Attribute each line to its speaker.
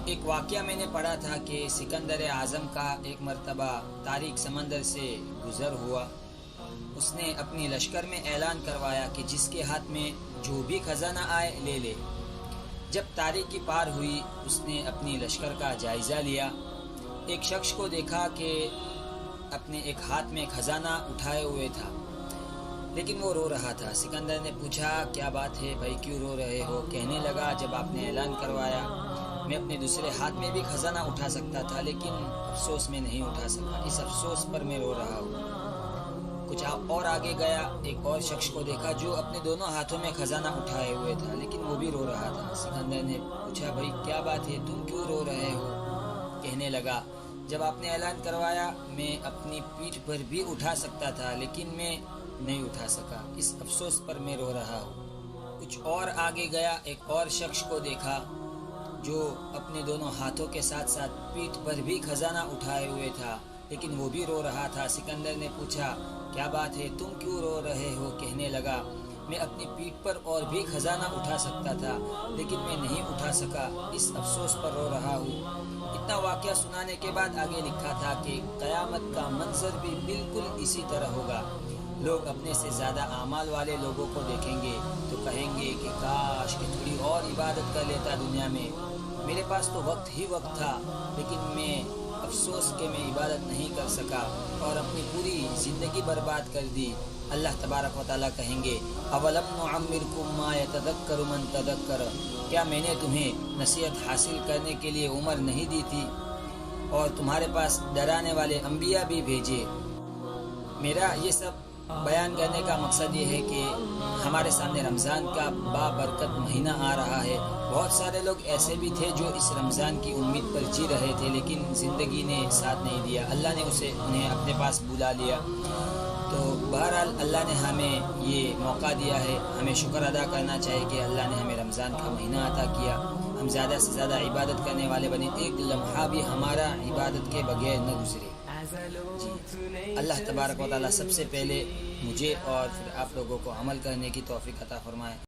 Speaker 1: ایک واقعہ میں نے پڑھا تھا کہ سکندر اعظم کا ایک مرتبہ تاریک سمندر سے گزر ہوا۔ اس نے اپنی لشکر میں اعلان کروایا کہ جس کے ہاتھ میں جو بھی خزانہ آئے لے لے۔ جب تاریکی پار ہوئی اس نے اپنی لشکر کا جائزہ لیا۔ ایک شخص کو دیکھا کہ اپنے ایک ہاتھ میں خزانہ اٹھائے ہوئے تھا لیکن وہ رو رہا تھا۔ سکندر نے پوچھا کیا بات ہے بھائی، کیوں رو رہے ہو؟ کہنے لگا جب آپ نے اعلان کروایا میں اپنے دوسرے ہاتھ میں بھی خزانہ اٹھا سکتا تھا لیکن افسوس میں نہیں اٹھا سکا، اس افسوس پر میں رو رہا ہوں۔ کچھ اور آگے گیا، ایک اور شخص کو دیکھا جو اپنے دونوں ہاتھوں میں خزانہ اٹھائے ہوئے تھا لیکن وہ بھی رو رہا تھا۔ سکندر نے پوچھا بھائی کیا بات ہے، تم کیوں رو رہے ہو؟ کہنے لگا جب آپ نے اعلان کروایا میں اپنی پیٹھ پر بھی اٹھا سکتا تھا لیکن میں نہیں اٹھا سکا، اس افسوس پر میں رو رہا ہوں۔ کچھ اور آگے گیا، ایک اور شخص کو دیکھا جو اپنے دونوں ہاتھوں کے ساتھ ساتھ پیٹھ پر بھی خزانہ اٹھائے ہوئے تھا لیکن وہ بھی رو رہا تھا۔ سکندر نے پوچھا کیا بات ہے، تم کیوں رو رہے ہو؟ کہنے لگا میں اپنی پیٹھ پر اور بھی خزانہ اٹھا سکتا تھا لیکن میں نہیں اٹھا سکا، اس افسوس پر رو رہا ہوں۔ اتنا واقعہ سنانے کے بعد آگے لکھا تھا کہ قیامت کا منظر بھی بالکل اسی طرح ہوگا۔ لوگ اپنے سے زیادہ اعمال والے لوگوں کو دیکھیں گے تو کہیں گے کہ کاش کہ تھوڑی اور عبادت کر لیتا دنیا میں، میرے پاس تو وقت ہی وقت تھا لیکن میں افسوس کہ میں عبادت نہیں کر سکا اور اپنی پوری زندگی برباد کر دی۔ اللہ تبارک و تعالیٰ کہیں گے اولم نعمرکم ما یتذکر من تذکر، کیا میں نے تمہیں نصیحت حاصل کرنے کے لیے عمر نہیں دی تھی اور تمہارے پاس ڈرانے والے انبیاء بھی بھیجے۔ میرا یہ سب بیان کرنے کا مقصد یہ ہے کہ ہمارے سامنے رمضان کا بابرکت مہینہ آ رہا ہے۔ بہت سارے لوگ ایسے بھی تھے جو اس رمضان کی امید پر جی رہے تھے لیکن زندگی نے ساتھ نہیں دیا، اللہ نے انہیں اپنے پاس بلا لیا۔ تو بہرحال اللہ نے ہمیں یہ موقع دیا ہے، ہمیں شکر ادا کرنا چاہیے کہ اللہ نے ہمیں رمضان کا مہینہ عطا کیا، ہم زیادہ سے زیادہ عبادت کرنے والے بنے، ایک لمحہ بھی ہمارا عبادت کے بغیر نہ گزرے۔ جی اللہ تبارک و تعالیٰ سب سے پہلے مجھے اور پھر آپ لوگوں کو عمل کرنے کی توفیق عطا فرمائے۔